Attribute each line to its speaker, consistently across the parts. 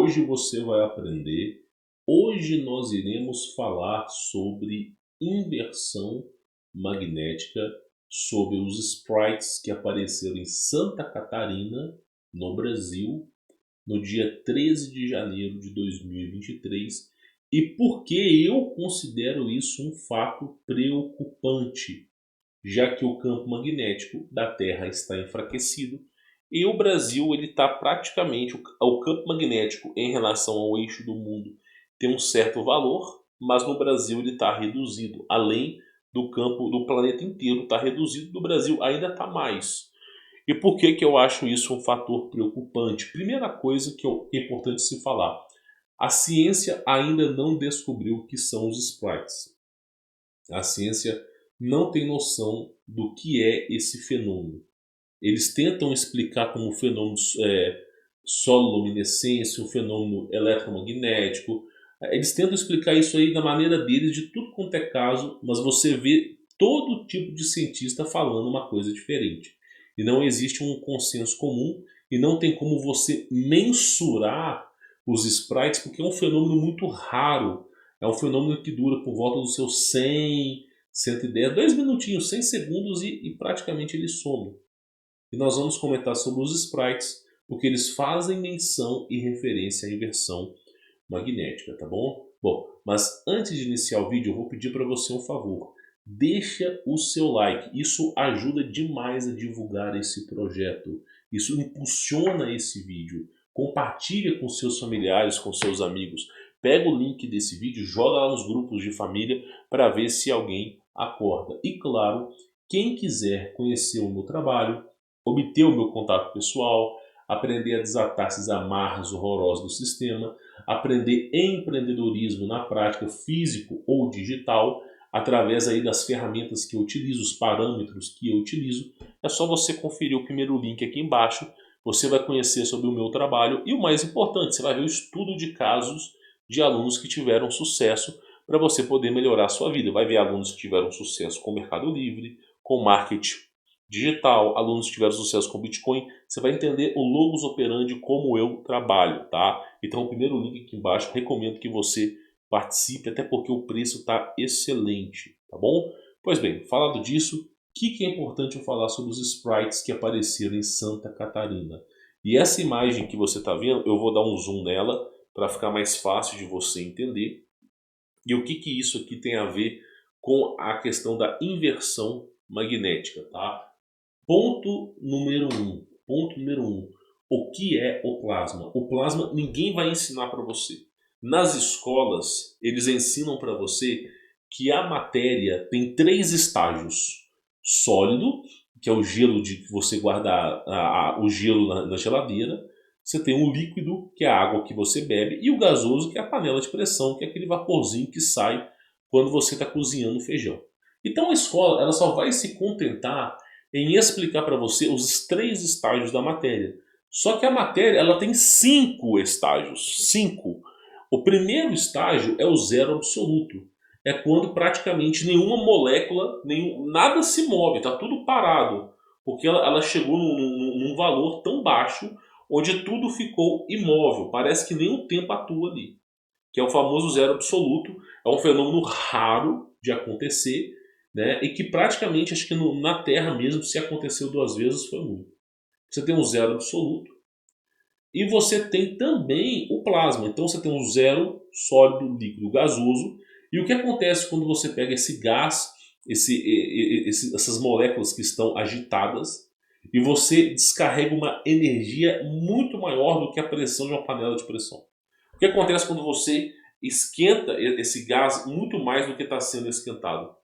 Speaker 1: Hoje você vai aprender. Hoje nós iremos falar sobre inversão magnética, sobre os sprites que apareceram em Santa Catarina, no Brasil, no dia 13 de janeiro de 2023, e por que eu considero isso um fato preocupante, já que o campo magnético da Terra está enfraquecido e o Brasil ele está praticamente, o campo magnético em relação ao eixo do mundo tem um certo valor, mas no Brasil ele está reduzido, além do campo do planeta inteiro está reduzido, do Brasil ainda está mais. E por que eu acho isso um fator preocupante? Primeira coisa que é importante se falar, a ciência ainda não descobriu o que são os sprites. A ciência não tem noção do que é esse fenômeno. Eles tentam explicar como um fenômeno sololuminescência, um fenômeno eletromagnético. Eles tentam explicar isso aí da maneira deles, de tudo quanto é caso, mas você vê todo tipo de cientista falando uma coisa diferente. E não existe um consenso comum e não tem como você mensurar os sprites, porque é um fenômeno muito raro. É um fenômeno que dura por volta dos seus 100, 110, 2 minutinhos, 100 segundos e praticamente ele some. E nós vamos comentar sobre os sprites, porque eles fazem menção e referência à inversão magnética, tá bom? Bom, mas antes de iniciar o vídeo, eu vou pedir para você um favor. Deixa o seu like, isso ajuda demais a divulgar esse projeto. Isso impulsiona esse vídeo. Compartilha com seus familiares, com seus amigos. Pega o link desse vídeo, joga lá nos grupos de família para ver se alguém acorda. E claro, quem quiser conhecer o meu trabalho, obter o meu contato pessoal, aprender a desatar esses amarras horrorosos do sistema, aprender empreendedorismo na prática, físico ou digital, através aí das ferramentas que eu utilizo, os parâmetros que eu utilizo, é só você conferir o primeiro link aqui embaixo, você vai conhecer sobre o meu trabalho e o mais importante, você vai ver o estudo de casos de alunos que tiveram sucesso para você poder melhorar a sua vida. Vai ver alunos que tiveram sucesso com o Mercado Livre, com marketing digital, alunos que tiveram sucesso com Bitcoin, você vai entender o logos operandi como eu trabalho, tá? Então o primeiro link aqui embaixo, recomendo que você participe, até porque o preço está excelente, tá bom? Pois bem, falado disso, o que é importante eu falar sobre os sprites que apareceram em Santa Catarina? E essa imagem que você está vendo, eu vou dar um zoom nela para ficar mais fácil de você entender. E o que isso aqui tem a ver com a questão da inversão magnética, tá? Ponto número 1. Ponto número 1. O que é o plasma? O plasma ninguém vai ensinar para você. Nas escolas, eles ensinam para você que a matéria tem 3 estágios. Sólido, que é o gelo de que você guarda o gelo na geladeira. Você tem o líquido, que é a água que você bebe. E o gasoso, que é a panela de pressão, que é aquele vaporzinho que sai quando você está cozinhando feijão. Então a escola ela só vai se contentar em explicar para você os 3 estágios da matéria. Só que a matéria ela tem 5 estágios. 5. O primeiro estágio é o zero absoluto. É quando praticamente nenhuma molécula, nada se move, está tudo parado. Porque ela chegou num valor tão baixo, onde tudo ficou imóvel. Parece que nem o tempo atua ali. Que é o famoso zero absoluto. É um fenômeno raro de acontecer, né? E que praticamente, acho que na Terra mesmo, se aconteceu 2 vezes, foi muito. Você tem um zero absoluto e você tem também o plasma. Então você tem um zero sólido, líquido, gasoso. E o que acontece quando você pega esse gás, essas moléculas que estão agitadas, e você descarrega uma energia muito maior do que a pressão de uma panela de pressão? O que acontece quando você esquenta esse gás muito mais do que está sendo esquentado?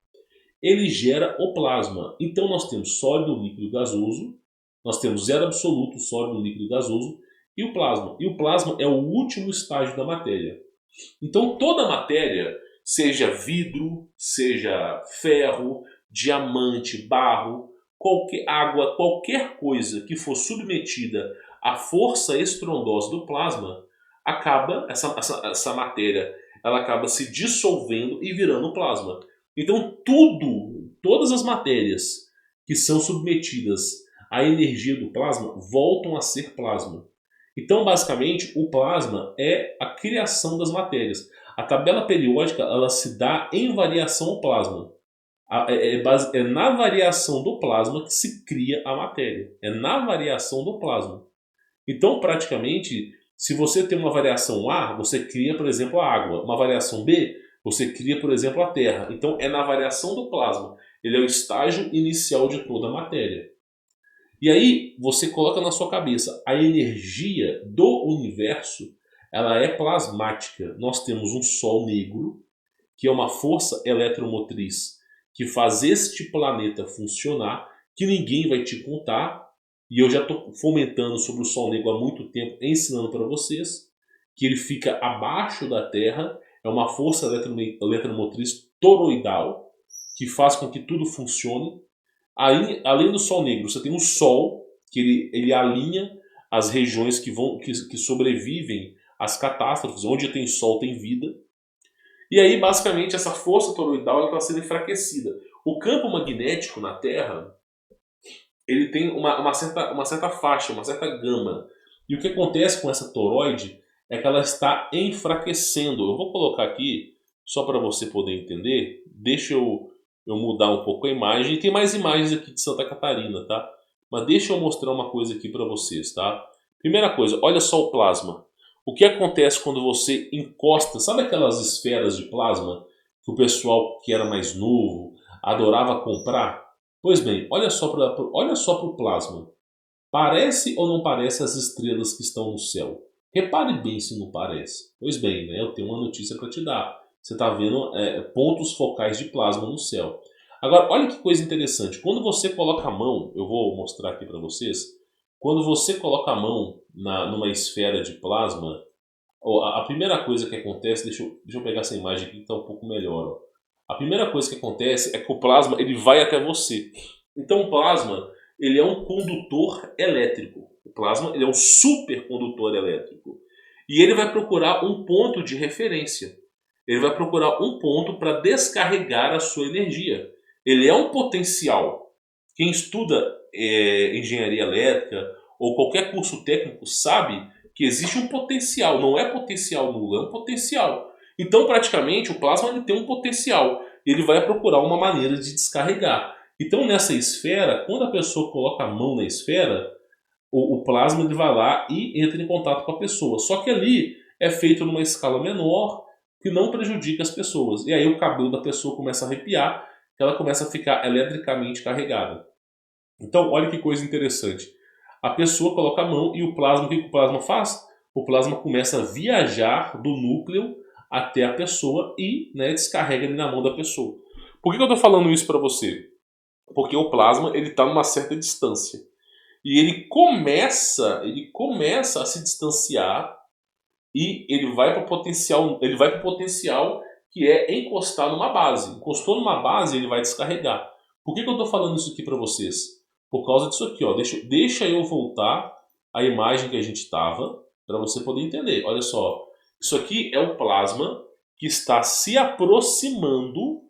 Speaker 1: Ele gera o plasma. Então nós temos sólido, líquido, gasoso, nós temos zero absoluto, sólido, líquido, gasoso e o plasma. E o plasma é o último estágio da matéria. Então toda a matéria, seja vidro, seja ferro, diamante, barro, qualquer água, qualquer coisa que for submetida à força estrondosa do plasma, acaba essa matéria, ela acaba se dissolvendo e virando plasma. Então todas as matérias que são submetidas à energia do plasma voltam a ser plasma. Então, basicamente, o plasma é a criação das matérias. A tabela periódica ela se dá em variação ao plasma. É na variação do plasma que se cria a matéria. É na variação do plasma. Então, praticamente, se você tem uma variação A, você cria, por exemplo, a água. Uma variação B, você cria, por exemplo, a terra. Então, é na variação do plasma. Ele é o estágio inicial de toda a matéria. E aí, você coloca na sua cabeça, a energia do universo, ela é plasmática. Nós temos um Sol negro, que é uma força eletromotriz que faz este planeta funcionar, que ninguém vai te contar, e eu já estou fomentando sobre o Sol Negro há muito tempo, ensinando para vocês, que ele fica abaixo da Terra, é uma força eletromotriz toroidal, que faz com que tudo funcione. Aí, além do Sol Negro, você tem o Sol, que ele alinha as regiões que sobrevivem às catástrofes, onde tem Sol tem vida. E aí, basicamente, essa força toroidal está sendo enfraquecida. O campo magnético na Terra ele tem uma certa faixa, uma certa gama. E o que acontece com essa toroide é que ela está enfraquecendo. Eu vou colocar aqui, só para você poder entender. Deixa eu mudar um pouco a imagem. E tem mais imagens aqui de Santa Catarina, tá? Mas deixa eu mostrar uma coisa aqui para vocês, tá? Primeira coisa, olha só o plasma. O que acontece quando você encosta, sabe aquelas esferas de plasma que o pessoal que era mais novo adorava comprar? Pois bem, olha só para o plasma. Parece ou não parece as estrelas que estão no céu? Repare bem se não parece. Pois bem, né, eu tenho uma notícia para te dar. Você está vendo pontos focais de plasma no céu. Agora, olha que coisa interessante. Quando você coloca a mão, eu vou mostrar aqui para vocês. Quando você coloca a mão numa esfera de plasma, a primeira coisa que acontece, deixa eu pegar essa imagem aqui que está um pouco melhor. Ó. A primeira coisa que acontece é que o plasma ele vai até você. Então o plasma ele é um condutor elétrico. O plasma ele é um supercondutor elétrico. E ele vai procurar um ponto de referência. Ele vai procurar um ponto para descarregar a sua energia. Ele é um potencial. Quem estuda engenharia elétrica ou qualquer curso técnico sabe que existe um potencial, não é potencial nulo, é um potencial. Então, praticamente, o plasma ele tem um potencial. Ele vai procurar uma maneira de descarregar. Então, nessa esfera, quando a pessoa coloca a mão na esfera, o plasma ele vai lá e entra em contato com a pessoa. Só que ali é feito numa escala menor, que não prejudica as pessoas. E aí o cabelo da pessoa começa a arrepiar, que ela começa a ficar eletricamente carregada. Então, olha que coisa interessante. A pessoa coloca a mão e o plasma, o que o plasma faz? O plasma começa a viajar do núcleo até a pessoa e descarrega ali na mão da pessoa. Por que eu estou falando isso para você? Porque o plasma ele está numa certa distância. E ele começa a se distanciar e ele vai para o potencial que é encostar numa base. Encostou numa base, ele vai descarregar. Por que eu estou falando isso aqui para vocês? Por causa disso aqui, ó. Deixa eu voltar a imagem que a gente estava para você poder entender. Olha só, isso aqui é o plasma que está se aproximando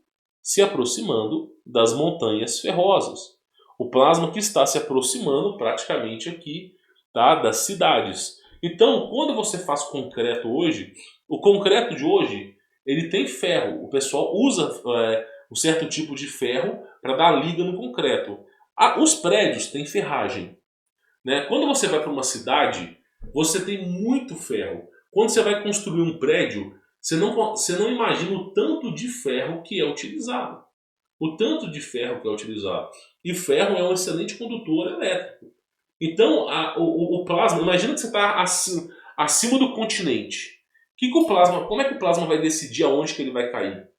Speaker 1: das montanhas ferrosas. O plasma que está se aproximando praticamente aqui, tá, das cidades. Então, quando você faz concreto hoje, o concreto de hoje ele tem ferro. O pessoal usa um certo tipo de ferro para dar liga no concreto. Os prédios têm ferragem. Né? Quando você vai para uma cidade, você tem muito ferro. Quando você vai construir um prédio, você não imagina o tanto de ferro que é utilizado. O tanto de ferro que é utilizado. E ferro é um excelente condutor elétrico. Então, o plasma, imagina que você está acima do continente. Como é que o plasma vai decidir aonde que ele vai cair?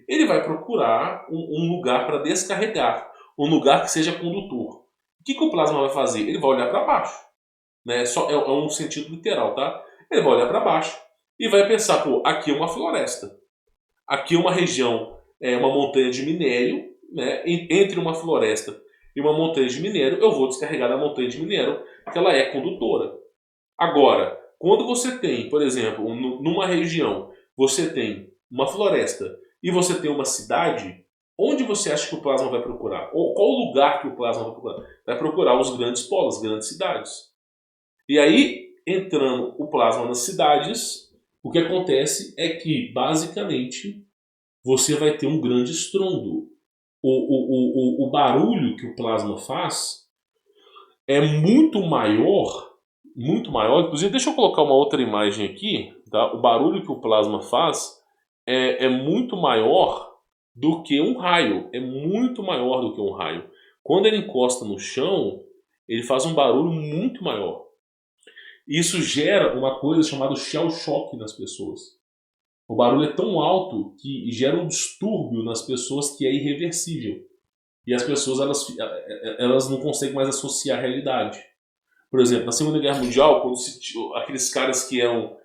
Speaker 1: Ele vai procurar um lugar para descarregar, um lugar que seja condutor. O que o plasma vai fazer? Ele vai olhar para baixo. Né? É um sentido literal, tá? Ele vai olhar para baixo e vai pensar, pô, aqui é uma floresta. Aqui é uma região, uma montanha de minério, né? Entre uma floresta e uma montanha de minério, eu vou descarregar na montanha de minério, que ela é condutora. Agora, quando você tem, por exemplo, numa região, você tem uma floresta e você tem uma cidade, onde você acha que o plasma vai procurar? Ou qual lugar que o plasma vai procurar? Vai procurar os grandes polos, as grandes cidades. E aí, entrando o plasma nas cidades, o que acontece é que, basicamente, você vai ter um grande estrondo. O barulho que o plasma faz é muito maior. Inclusive, deixa eu colocar uma outra imagem aqui, tá? O barulho que o plasma faz é muito maior do que um raio. É muito maior do que um raio. Quando ele encosta no chão, ele faz um barulho muito maior. Isso gera uma coisa chamada shell shock nas pessoas. O barulho é tão alto que gera um distúrbio nas pessoas que é irreversível. E as pessoas elas não conseguem mais associar a realidade. Por exemplo, na Segunda Guerra Mundial, quando aqueles caras que eram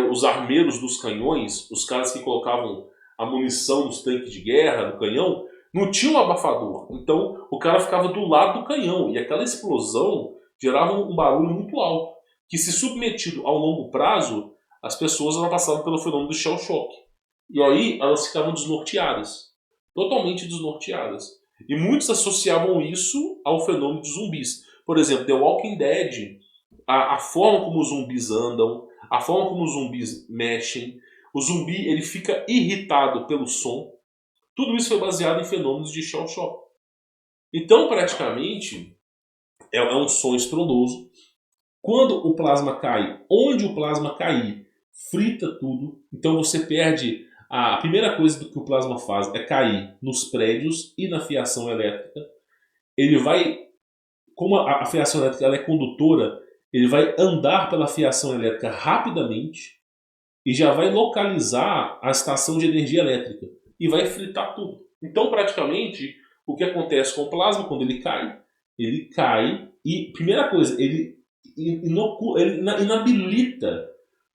Speaker 1: os armeiros dos canhões, os caras que colocavam a munição nos tanques de guerra, no canhão, não tinha um abafador. Então o cara ficava do lado do canhão e aquela explosão gerava um barulho muito alto, que se submetido ao longo prazo, as pessoas elas passavam pelo fenômeno do shell shock. E aí elas ficavam desnorteadas, totalmente desnorteadas. E muitos associavam isso ao fenômeno dos zumbis. Por exemplo, The Walking Dead, a forma como os zumbis andam, a forma como os zumbis mexem, o zumbi ele fica irritado pelo som. Tudo isso foi baseado em fenômenos de shell shock. Então, praticamente, é um som estrondoso. Quando o plasma cai, onde o plasma cair, frita tudo. Então você perde. A primeira coisa que o plasma faz é cair nos prédios e na fiação elétrica. Ele vai, como a fiação elétrica ela é condutora, ele vai andar pela fiação elétrica rapidamente e já vai localizar a estação de energia elétrica e vai fritar tudo. Então, praticamente, o que acontece com o plasma quando ele cai e, primeira coisa, ele inabilita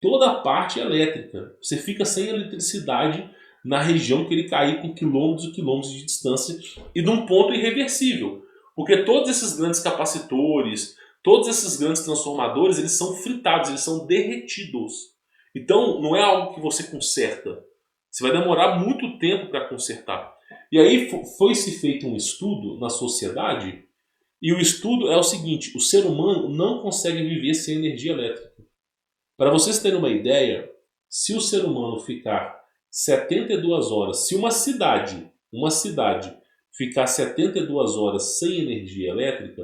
Speaker 1: toda a parte elétrica. Você fica sem eletricidade na região que ele cair com quilômetros e quilômetros de distância e num ponto irreversível. Porque todos esses grandes capacitores, todos esses grandes transformadores, eles são fritados, eles são derretidos. Então não é algo que você conserta. Você vai demorar muito tempo para consertar. E aí foi-se feito um estudo na sociedade, e o estudo é o seguinte: o ser humano não consegue viver sem energia elétrica. Para vocês terem uma ideia, se o ser humano ficar 72 horas, se uma cidade ficar 72 horas sem energia elétrica,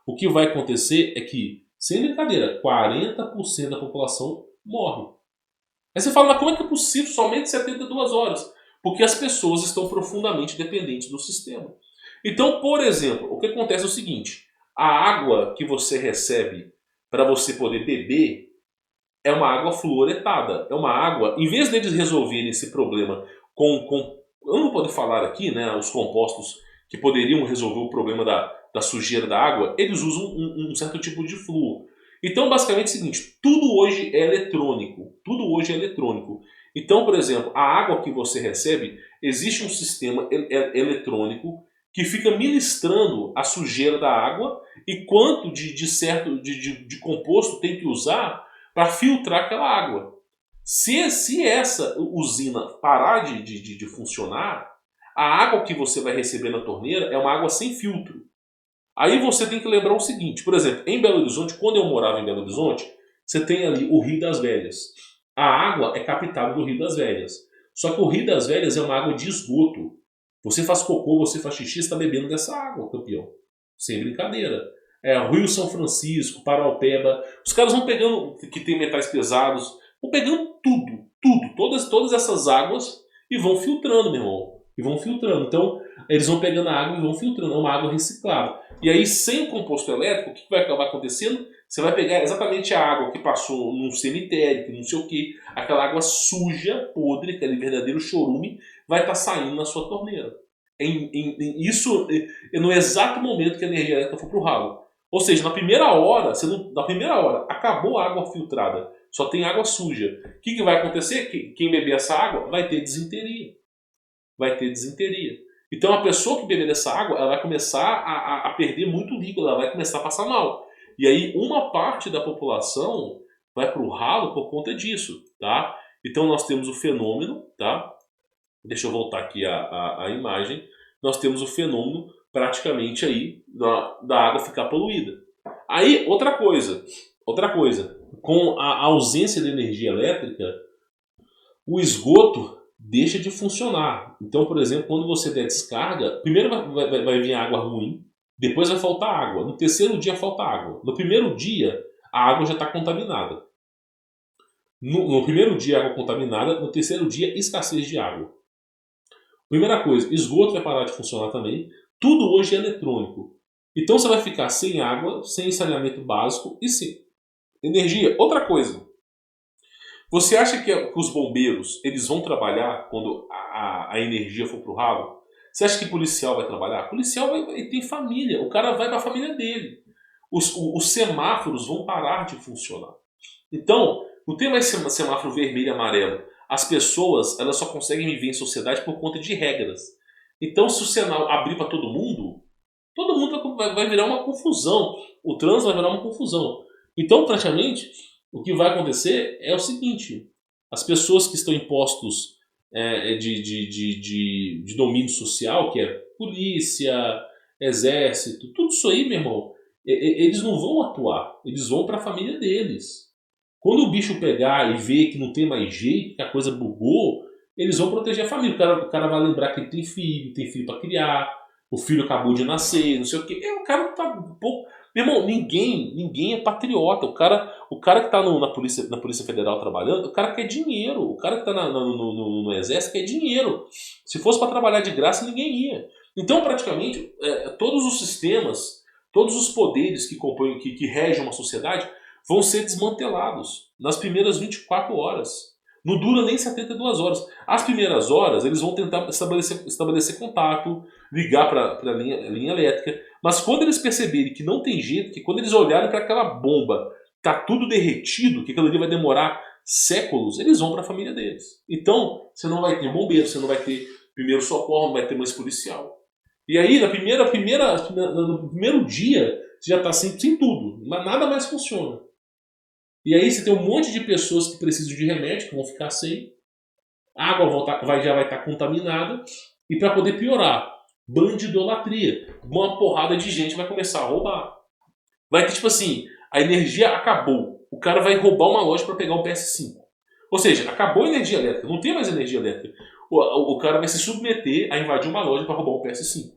Speaker 1: o que vai acontecer é que, sem brincadeira, 40% da população morre. Aí você fala, mas como é que é possível somente 72 horas? Porque as pessoas estão profundamente dependentes do sistema. Então, por exemplo, o que acontece é o seguinte: a água que você recebe para você poder beber é uma água fluoretada. É uma água, em vez deles resolverem esse problema eu não posso falar aqui, né, os compostos que poderiam resolver o problema da sujeira da água, eles usam um certo tipo de flúor. Então, basicamente é o seguinte: tudo hoje é eletrônico. Tudo hoje é eletrônico. Então, por exemplo, a água que você recebe, existe um sistema eletrônico que fica ministrando a sujeira da água e quanto de composto tem que usar para filtrar aquela água. Se essa usina parar de funcionar, a água que você vai receber na torneira é uma água sem filtro. Aí você tem que lembrar o seguinte: por exemplo, em Belo Horizonte, quando eu morava em Belo Horizonte, você tem ali o Rio das Velhas. A água é captada do Rio das Velhas. Só que o Rio das Velhas é uma água de esgoto. Você faz cocô, você faz xixi, está bebendo dessa água, campeão. Sem brincadeira. Rio São Francisco, Paraupeba. Os caras vão pegando, que tem metais pesados, vão pegando tudo, todas essas águas e vão filtrando, meu irmão. E vão filtrando. Então, eles vão pegando a água e vão filtrando. É uma água reciclada. E aí, sem o composto elétrico, o que vai acabar acontecendo? Você vai pegar exatamente a água que passou num cemitério, que não sei o que, aquela água suja, podre, aquele verdadeiro chorume, vai estar saindo na sua torneira. Isso no exato momento que a energia elétrica for para o ralo. Ou seja, na primeira hora, acabou a água filtrada, só tem água suja. O que vai acontecer? Quem beber essa água vai ter desinteria. Então a pessoa que beber dessa água, ela vai começar a perder muito líquido, ela vai começar a passar mal. E aí uma parte da população vai para o ralo por conta disso, tá? Então nós temos o fenômeno, tá? Deixa eu voltar aqui a imagem. Nós temos o fenômeno praticamente aí da água ficar poluída. Aí outra coisa, com a ausência de energia elétrica, o esgoto deixa de funcionar. Então, por exemplo, quando você der descarga, primeiro vai vir água ruim, depois vai faltar água. No terceiro dia falta água. No primeiro dia, a água já está contaminada. No primeiro dia, água contaminada. No terceiro dia, escassez de água. Primeira coisa, esgoto vai parar de funcionar também. Tudo hoje é eletrônico. Então você vai ficar sem água, sem saneamento básico e sem energia. Outra coisa, você acha que os bombeiros eles vão trabalhar quando a energia for pro ralo? Você acha que policial vai trabalhar? Policial tem família, o cara vai para a família dele. Os semáforos vão parar de funcionar. Então, não tem mais semáforo vermelho e amarelo. As pessoas elas só conseguem viver em sociedade por conta de regras. Então, se o sinal abrir para todo mundo vai virar uma confusão. O trânsito vai virar uma confusão. Então, praticamente, o que vai acontecer é o seguinte: as pessoas que estão em postos de domínio social, que é polícia, exército, tudo isso aí, meu irmão, eles não vão atuar, eles vão para a família deles. Quando o bicho pegar e ver que não tem mais jeito, que a coisa bugou, eles vão proteger a família. O cara vai lembrar que ele tem filho para criar, o filho acabou de nascer, não sei o quê. O cara tá um pouco. Meu irmão, ninguém é patriota. O cara que tá na Polícia Federal trabalhando, o cara quer dinheiro. O cara que tá no Exército quer dinheiro. Se fosse para trabalhar de graça, ninguém ia. Então, praticamente, todos os sistemas, todos os poderes que compõem, que regem uma sociedade, vão ser desmantelados nas primeiras 24 horas. Não dura nem 72 horas. As primeiras horas, eles vão tentar estabelecer contato, ligar para a linha elétrica. Mas quando eles perceberem que não tem jeito, que quando eles olharem para aquela bomba, tá tudo derretido, que aquilo ali vai demorar séculos, eles vão para a família deles. Então, você não vai ter bombeiro, você não vai ter primeiro socorro, não vai ter mais policial. E aí, no primeiro dia, você já está sem tudo. Mas nada mais funciona. E aí você tem um monte de pessoas que precisam de remédio, que vão ficar sem. A água já vai estar contaminada. E para poder piorar, bandidolatria. Uma porrada de gente vai começar a roubar. Vai ter tipo assim, a energia acabou. O cara vai roubar uma loja para pegar um PS5. Ou seja, acabou a energia elétrica. Não tem mais energia elétrica. O cara vai se submeter a invadir uma loja para roubar um PS5.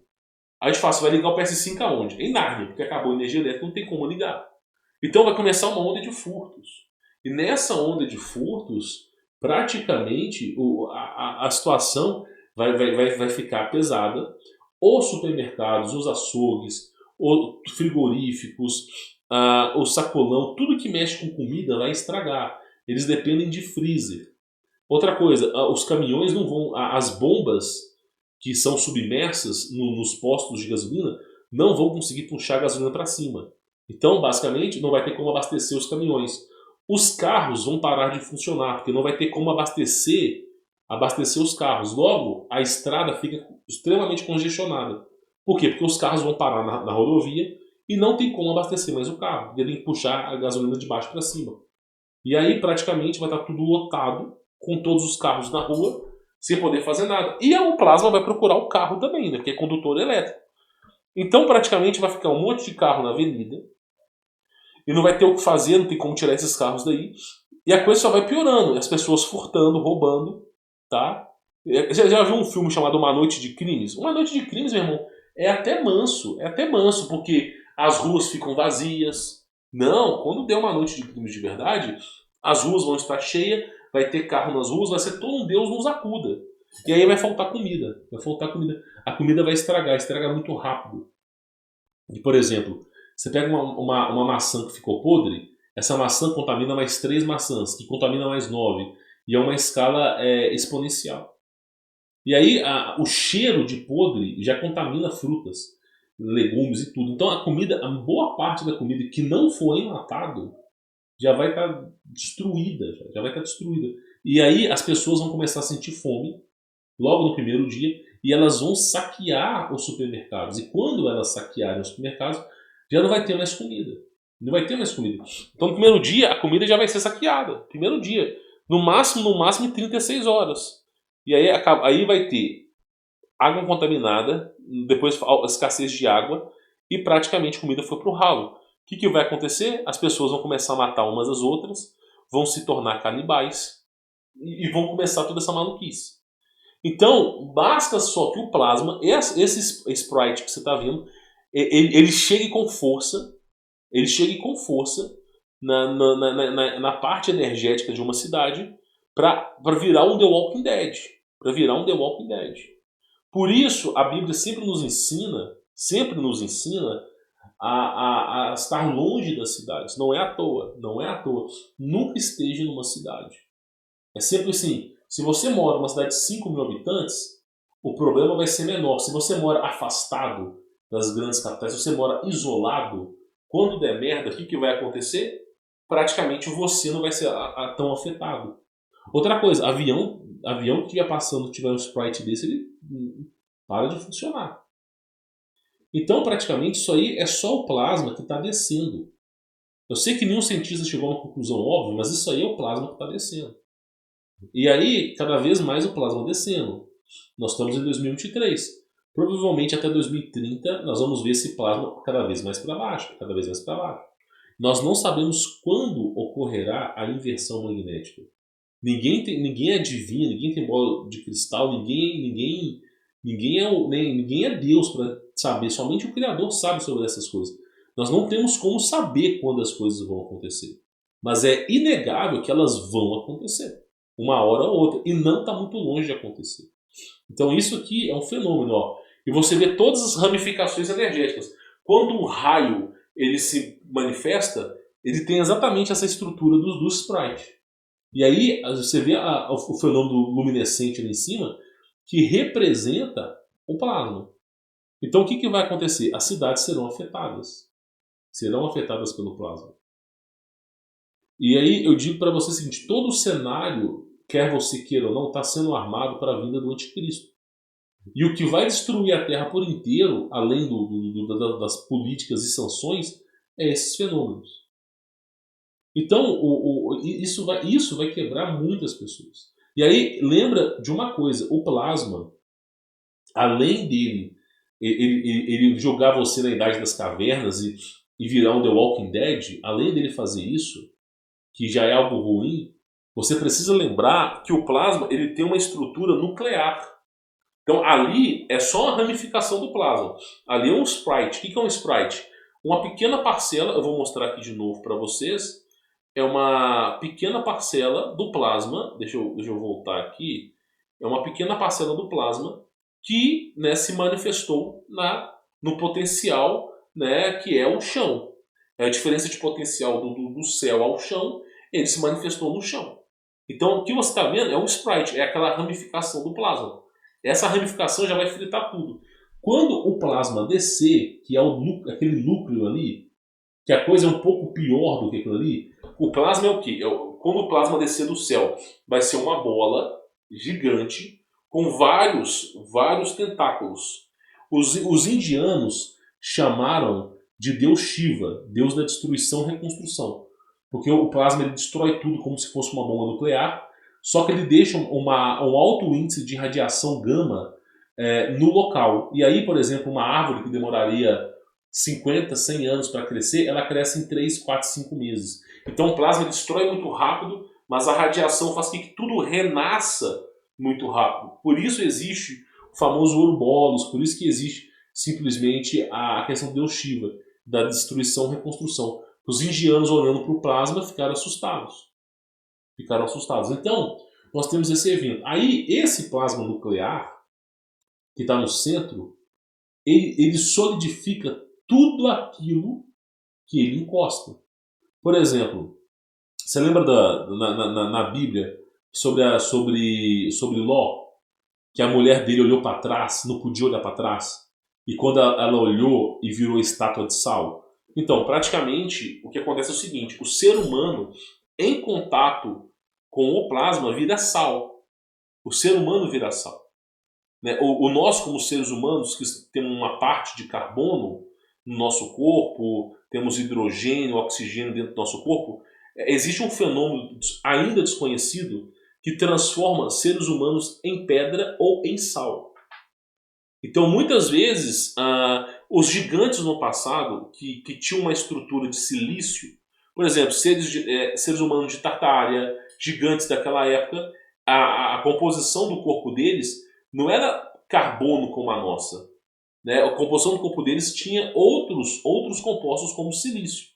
Speaker 1: Aí a gente fala, você vai ligar o PS5 aonde? Em Nárnia, porque acabou a energia elétrica, não tem como ligar. Então vai começar uma onda de furtos. E nessa onda de furtos, praticamente a situação vai ficar pesada. Os supermercados, os açougues, os frigoríficos, o sacolão, tudo que mexe com comida vai estragar. Eles dependem de freezer. Outra coisa, os caminhões não vão... As bombas que são submersas nos postos de gasolina não vão conseguir puxar a gasolina para cima. Então, basicamente, não vai ter como abastecer os caminhões. Os carros vão parar de funcionar, porque não vai ter como abastecer os carros. Logo, a estrada fica extremamente congestionada. Por quê? Porque os carros vão parar na rodovia e não tem como abastecer mais o carro. Ele tem que puxar a gasolina de baixo para cima. E aí, praticamente, vai estar tudo lotado, com todos os carros na rua, sem poder fazer nada. E o plasma vai procurar o carro também, né? Porque é condutor elétrico. Então, praticamente, vai ficar um monte de carro na avenida. E não vai ter o que fazer, não tem como tirar esses carros daí. E a coisa só vai piorando. As pessoas furtando, roubando, tá? Já viu um filme chamado Uma Noite de Crimes? Uma Noite de Crimes, meu irmão, é até manso, porque as ruas ficam vazias. Não, quando der uma noite de crimes de verdade, as ruas vão estar cheias, vai ter carro nas ruas, vai ser todo um Deus nos acuda. E aí vai faltar comida. A comida vai estraga muito rápido. E, por exemplo, você pega uma maçã que ficou podre, essa maçã contamina mais 3 maçãs, que contamina mais 9. E é uma escala exponencial. E aí o cheiro de podre já contamina frutas, legumes e tudo. Então a boa parte da comida que não for enlatado já vai estar destruída. Já vai estar destruída. E aí as pessoas vão começar a sentir fome logo no primeiro dia e elas vão saquear os supermercados. E quando elas saquearem os supermercados, já não vai ter mais comida. Não vai ter mais comida. Então no primeiro dia a comida já vai ser saqueada. Primeiro dia. No máximo 36 horas. E aí vai ter água contaminada, depois escassez de água e praticamente comida foi pro ralo. que vai acontecer? As pessoas vão começar a matar umas às outras, vão se tornar canibais e vão começar toda essa maluquice. Então, basta só que o plasma, esse sprite que você está vendo, ele chegue com força, na parte energética de uma cidade para virar um The Walking Dead. Para virar um The Walking Dead. Por isso, a Bíblia sempre nos ensina a estar longe das cidades. Não é à toa. Nunca esteja numa cidade. É sempre assim. Se você mora numa cidade de 5 mil habitantes, o problema vai ser menor. Se você mora afastado das grandes capitais, se você mora isolado, quando der merda, o que vai acontecer? Praticamente você não vai ser tão afetado. Outra coisa, avião que estiver passando, tiver um sprite desse, ele para de funcionar. Então, praticamente, isso aí é só o plasma que está descendo. Eu sei que nenhum cientista chegou a uma conclusão óbvia, mas isso aí é o plasma que está descendo. E aí, cada vez mais o plasma descendo. Nós estamos em 2023. Provavelmente até 2030 nós vamos ver esse plasma cada vez mais para baixo, cada vez mais para baixo. Nós não sabemos quando ocorrerá a inversão magnética. Ninguém adivinha, ninguém tem bola de cristal, ninguém é Deus para saber. Somente o Criador sabe sobre essas coisas. Nós não temos como saber quando as coisas vão acontecer. Mas é inegável que elas vão acontecer. Uma hora ou outra. E não está muito longe de acontecer. Então isso aqui é um fenômeno. Ó. E você vê todas as ramificações energéticas. Quando um raio ele se manifesta, ele tem exatamente essa estrutura do sprite. E aí você vê o fenômeno luminescente ali em cima, que representa o plasma. Então o que vai acontecer? As cidades serão afetadas. Serão afetadas pelo plasma. E aí eu digo para você o seguinte, todo o cenário, quer você queira ou não, está sendo armado para a vinda do anticristo. E o que vai destruir a Terra por inteiro, além das políticas e sanções, é esses fenômenos. Então, isso vai quebrar muitas pessoas. E aí, lembra de uma coisa, o plasma, além dele ele jogar você na Idade das Cavernas e virar um The Walking Dead, além dele fazer isso, que já é algo ruim, você precisa lembrar que o plasma ele tem uma estrutura nuclear. Então, ali é só a ramificação do plasma. Ali é um sprite. O que é um sprite? Uma pequena parcela, eu vou mostrar aqui de novo para vocês, é uma pequena parcela do plasma, deixa eu voltar aqui, é uma pequena parcela do plasma que, né, se manifestou no potencial, né, que é o chão. A diferença de potencial do céu ao chão, ele se manifestou no chão. Então o que você está vendo é um sprite, é aquela ramificação do plasma. Essa ramificação já vai fritar tudo. Quando o plasma descer, que é aquele núcleo ali, que a coisa é um pouco pior do que aquilo ali, o plasma é o quê? Quando o plasma descer do céu, vai ser uma bola gigante com vários tentáculos. Os indianos chamaram de Deus Shiva, Deus da destruição e reconstrução. Porque o plasma ele destrói tudo como se fosse uma bomba nuclear, só que ele deixa um alto índice de radiação gama no local. E aí, por exemplo, uma árvore que demoraria 50, 100 anos para crescer, ela cresce em 3, 4, 5 meses. Então o plasma destrói muito rápido, mas a radiação faz com que tudo renasça muito rápido. Por isso existe o famoso Ouroboros, por isso que existe simplesmente a questão de Deus Shiva, da destruição e reconstrução. Os indianos olhando para o plasma ficaram assustados. Então, nós temos esse evento. Aí, esse plasma nuclear, que está no centro, ele solidifica tudo aquilo que ele encosta. Por exemplo, você lembra na Bíblia sobre Ló? Que a mulher dele olhou para trás, não podia olhar para trás. E quando ela olhou e virou estátua de sal. Então, praticamente, o que acontece é o seguinte. O ser humano, em contato com o plasma, vira sal. O ser humano vira sal. Né? Nós, como seres humanos, que temos uma parte de carbono no nosso corpo, temos hidrogênio, oxigênio dentro do nosso corpo, existe um fenômeno ainda desconhecido que transforma seres humanos em pedra ou em sal. Então, muitas vezes, Os gigantes no passado, que tinham uma estrutura de silício, por exemplo, seres humanos de Tartária, gigantes daquela época, a composição do corpo deles não era carbono como a nossa. Né? A composição do corpo deles tinha outros compostos como silício.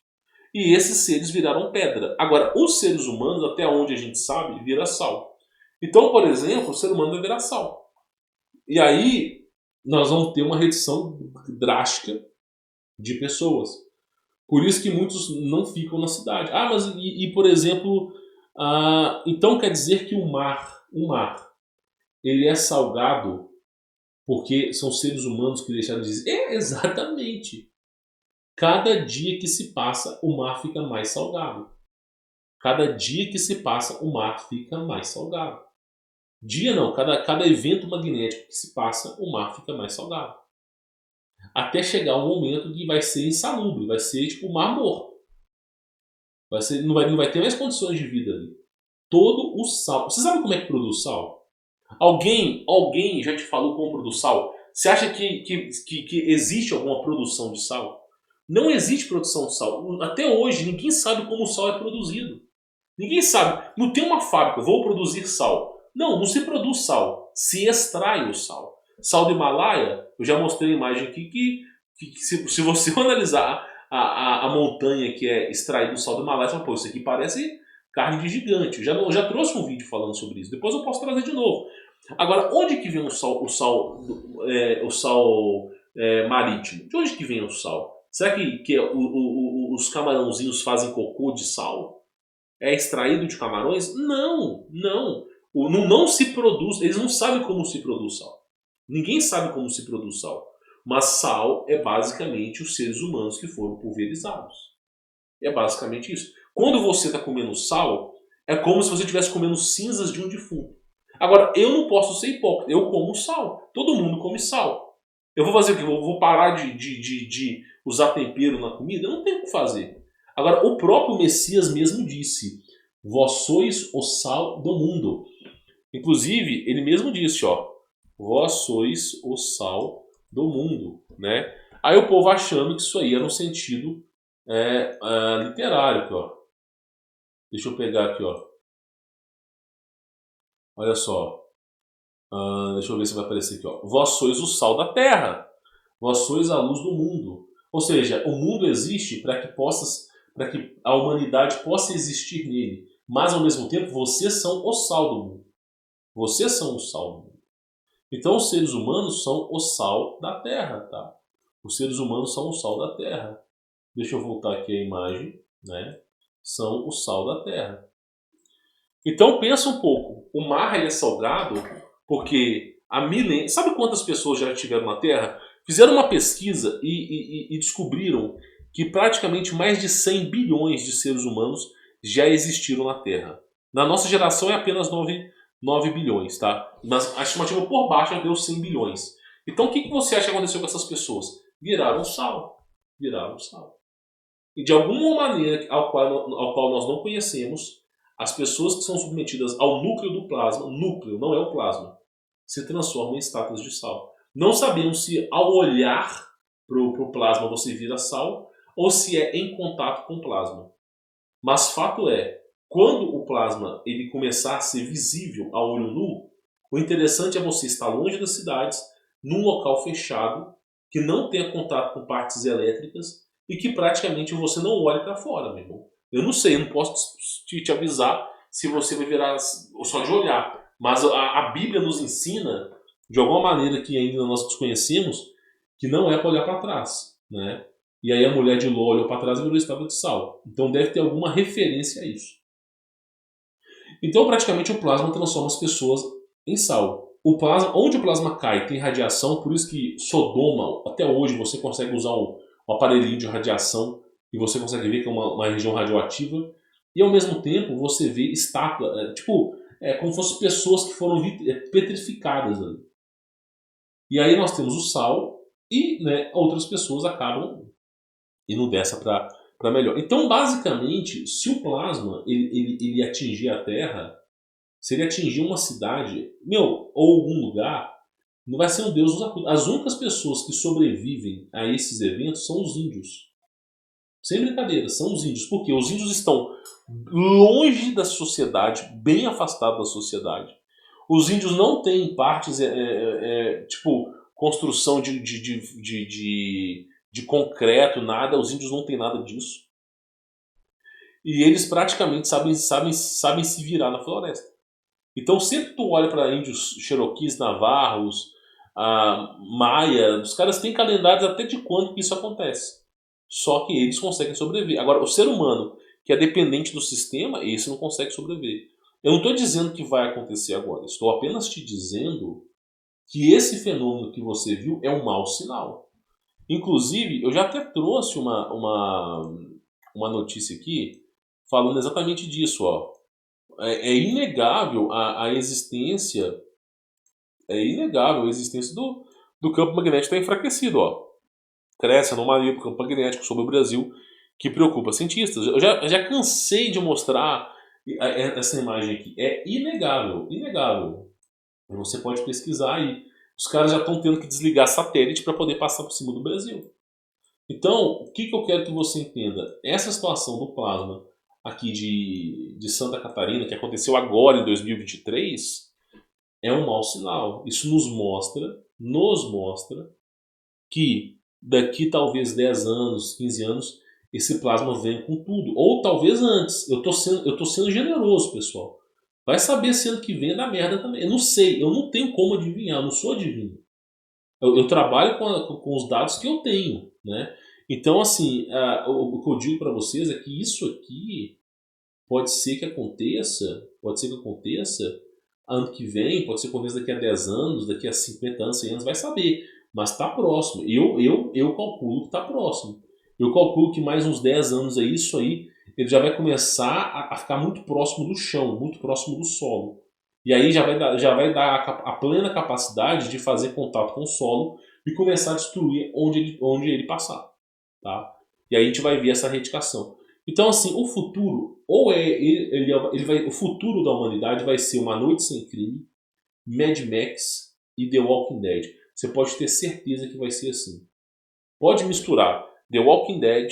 Speaker 1: E esses seres viraram pedra. Agora, os seres humanos, até onde a gente sabe, vira sal. Então, por exemplo, o ser humano vai virar sal. E aí, nós vamos ter uma redução drástica de pessoas. Por isso que muitos não ficam na cidade. Ah, mas por exemplo, então quer dizer que o mar, ele é salgado porque são seres humanos que deixaram de dizer. É, exatamente. Cada dia que se passa, o mar fica mais salgado. Cada dia que se passa, o mar fica mais salgado. Dia não, cada evento magnético que se passa, o mar fica mais salgado. Até chegar um momento que vai ser insalubre, vai ser tipo o mar morto. Não vai ter mais condições de vida ali. Todo o sal. Você sabe como é que produz sal? Alguém já te falou como produz sal? Você acha que existe alguma produção de sal? Não existe produção de sal. Até hoje, ninguém sabe como o sal é produzido. Ninguém sabe. Não tem uma fábrica, vou produzir sal. Não se produz sal. Se extrai o sal. Sal do Himalaia, eu já mostrei a imagem aqui que se você analisar a montanha que é extraído do sal do Himalaia, você fala, pô, isso aqui parece carne de gigante. Eu já trouxe um vídeo falando sobre isso. Depois eu posso trazer de novo. Agora, onde que vem o sal marítimo? De onde que vem o sal? Será que os camarãozinhos fazem cocô de sal? É extraído de camarões? Não. Não se produz, eles não sabem como se produz sal. Ninguém sabe como se produz sal. Mas sal é basicamente os seres humanos que foram pulverizados. É basicamente isso. Quando você está comendo sal, é como se você estivesse comendo cinzas de um defunto. Agora, eu não posso ser hipócrita. Eu como sal. Todo mundo come sal. Eu vou fazer o quê? Vou parar de usar tempero na comida? Eu não tenho o que fazer. Agora, o próprio Messias mesmo disse: vós sois o sal do mundo. Inclusive, ele mesmo disse, ó, vós sois o sal do mundo, né? Aí o povo achando que isso aí era um sentido literário, aqui, ó. Deixa eu pegar aqui, ó. Olha só. Deixa eu ver se vai aparecer aqui, ó. Vós sois o sal da terra. Vós sois a luz do mundo. Ou seja, o mundo existe para que a humanidade possa existir nele. Mas ao mesmo tempo, vocês são o sal do mundo. Vocês são o sal do mundo. Então os seres humanos são o sal da terra, tá? Os seres humanos são o sal da terra. Deixa eu voltar aqui a imagem, né? São o sal da terra. Então pensa um pouco. O mar ele é salgado porque há milênios... Sabe quantas pessoas já estiveram na Terra? Fizeram uma pesquisa e descobriram que praticamente mais de 100 bilhões de seres humanos já existiram na Terra. Na nossa geração é apenas 9 bilhões, tá? Mas a estimativa por baixo deu 100 bilhões. Então o que você acha que aconteceu com essas pessoas? Viraram sal. Viraram sal. E de alguma maneira ao qual nós não conhecemos, as pessoas que são submetidas ao núcleo do plasma, núcleo, não é o plasma, se transformam em estátuas de sal. Não sabemos se ao olhar para o plasma você vira sal ou se é em contato com o plasma. Mas fato é, quando o plasma ele começar a ser visível a olho nu, o interessante é você estar longe das cidades, num local fechado, que não tenha contato com partes elétricas e que praticamente você não olhe para fora, meu irmão. Eu não sei, eu não posso te avisar se você vai virar só de olhar. Mas a Bíblia nos ensina, de alguma maneira que ainda nós desconhecemos, que não é para olhar para trás, né? E aí a mulher de Ló olhou para trás e virou estátua de sal. Então deve ter alguma referência a isso. Então praticamente o plasma transforma as pessoas em sal. Onde o plasma cai tem radiação, por isso que Sodoma, até hoje você consegue usar um aparelhinho de radiação e você consegue ver que é uma região radioativa. E ao mesmo tempo você vê estátua, como se fossem pessoas que foram petrificadas ali. E aí nós temos o sal e, né, outras pessoas acabam indo dessa para melhor. Então, basicamente, se o plasma ele atingir a Terra, se ele atingir uma cidade, ou algum lugar, Não vai ser um Deus nos acuda. As únicas pessoas que sobrevivem a esses eventos são os índios. Sem brincadeira, são os índios. Porque os índios estão longe da sociedade, bem afastados da sociedade. Os índios não têm partes, tipo, construção de concreto, nada. Os índios não têm nada disso. E eles praticamente sabem se virar na floresta. Então, sempre tu olha para índios cheroquis, navarros, maia, os caras têm calendários até de quando que isso acontece. Só que eles conseguem sobreviver. Agora, o ser humano, que é dependente do sistema, esse não consegue sobreviver. Eu não estou dizendo que vai acontecer agora. Estou apenas te dizendo que esse fenômeno que você viu é um mau sinal. Inclusive, eu já até trouxe uma notícia aqui falando exatamente disso. Ó. É inegável a existência. É inegável a existência do campo magnético está enfraquecido. Ó. Cresce a anomalia do campo magnético sobre o Brasil que preocupa cientistas. Eu já cansei de mostrar essa imagem aqui. É inegável, inegável. Você pode pesquisar aí. Os caras já estão tendo que desligar satélite para poder passar por cima do Brasil. Então, o que eu quero que você entenda? Essa situação do plasma aqui de Santa Catarina, que aconteceu agora em 2023, é um mau sinal. Isso nos mostra que daqui talvez 10 anos, 15 anos, esse plasma venha com tudo. Ou talvez antes. Eu tô sendo generoso, pessoal. Vai saber se ano que vem é da merda também. Eu não sei, eu não tenho como adivinhar, eu não sou adivinho. Eu trabalho com os dados que eu tenho, né? Então, assim, o que eu digo para vocês é que isso aqui pode ser que aconteça ano que vem, pode ser que aconteça daqui a 10 anos, daqui a 50 anos, 100 anos, vai saber. Mas está próximo. Eu calculo que está próximo. Eu calculo que mais uns 10 anos aí, isso aí, ele já vai começar a ficar muito próximo do chão, muito próximo do solo. E aí já vai dar a plena capacidade de fazer contato com o solo e começar a destruir onde ele passar. Tá? E aí a gente vai ver essa retificação. Então, assim, o futuro, ou o futuro da humanidade vai ser Uma Noite Sem Crime, Mad Max e The Walking Dead. Você pode ter certeza que vai ser assim. Pode misturar The Walking Dead,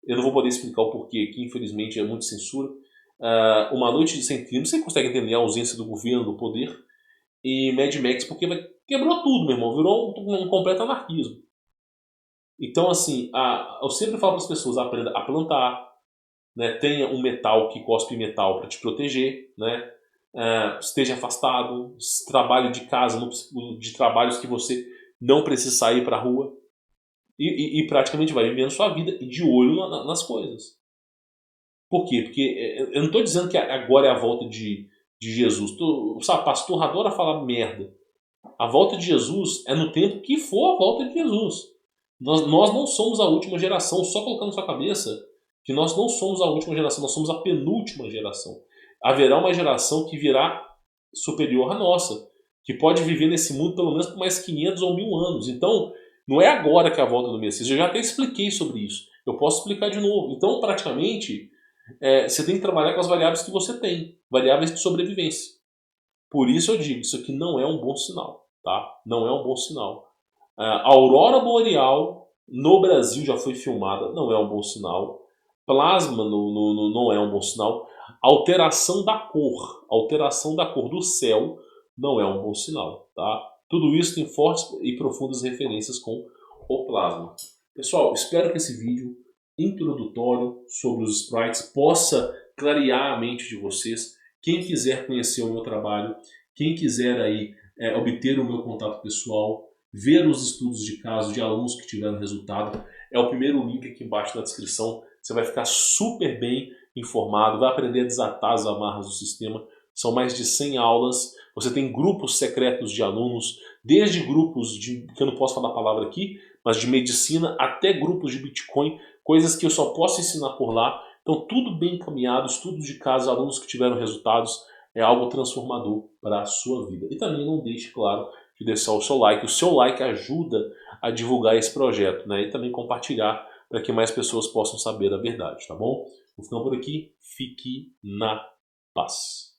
Speaker 1: eu não vou poder explicar o porquê aqui, infelizmente é muito censura. Uma Noite Sem Crime, você consegue entender a ausência do governo, do poder. E Mad Max, porque quebrou tudo, meu irmão, virou um completo anarquismo. Então, assim, eu sempre falo para as pessoas, aprenda a plantar, né? Tenha um metal que cospe metal para te proteger, né? Esteja afastado, trabalhe de casa, de trabalhos que você não precisa sair para a rua e praticamente vai vivendo sua vida de olho nas coisas. Por quê? Porque eu não estou dizendo que agora é a volta de Jesus. Sabe, pastor adora falar merda. A volta de Jesus é no tempo que for a volta de Jesus. Nós não somos a última geração, só colocando na sua cabeça que nós não somos a última geração, nós somos a penúltima geração. Haverá uma geração que virá superior à nossa, que pode viver nesse mundo pelo menos por mais 500 ou 1000 anos. Então, não é agora que é a volta do Messias. Eu já até expliquei sobre isso. Eu posso explicar de novo. Então, praticamente, você tem que trabalhar com as variáveis que você tem, variáveis de sobrevivência. Por isso eu digo, isso aqui não é um bom sinal, tá? Não é um bom sinal. A aurora boreal no Brasil já foi filmada, não é um bom sinal. Plasma não é um bom sinal. Alteração da cor do céu não é um bom sinal, tá? Tudo isso tem fortes e profundas referências com o plasma. Pessoal, espero que esse vídeo introdutório sobre os sprites possa clarear a mente de vocês. Quem quiser conhecer o meu trabalho, quem quiser aí obter o meu contato pessoal, ver os estudos de caso de alunos que tiveram resultado, é o primeiro link aqui embaixo na descrição. Você vai ficar super bem informado, vai aprender a desatar as amarras do sistema. São mais de 100 aulas. Você tem grupos secretos de alunos, desde grupos que eu não posso falar a palavra aqui, mas de medicina, até grupos de Bitcoin, coisas que eu só posso ensinar por lá. Então, tudo bem encaminhado, estudos de caso, alunos que tiveram resultados, é algo transformador para a sua vida. E também não deixe, claro, de deixar o seu like. O seu like ajuda a divulgar esse projeto, né? E também compartilhar para que mais pessoas possam saber a verdade, tá bom? Vou ficando por aqui. Fique na paz.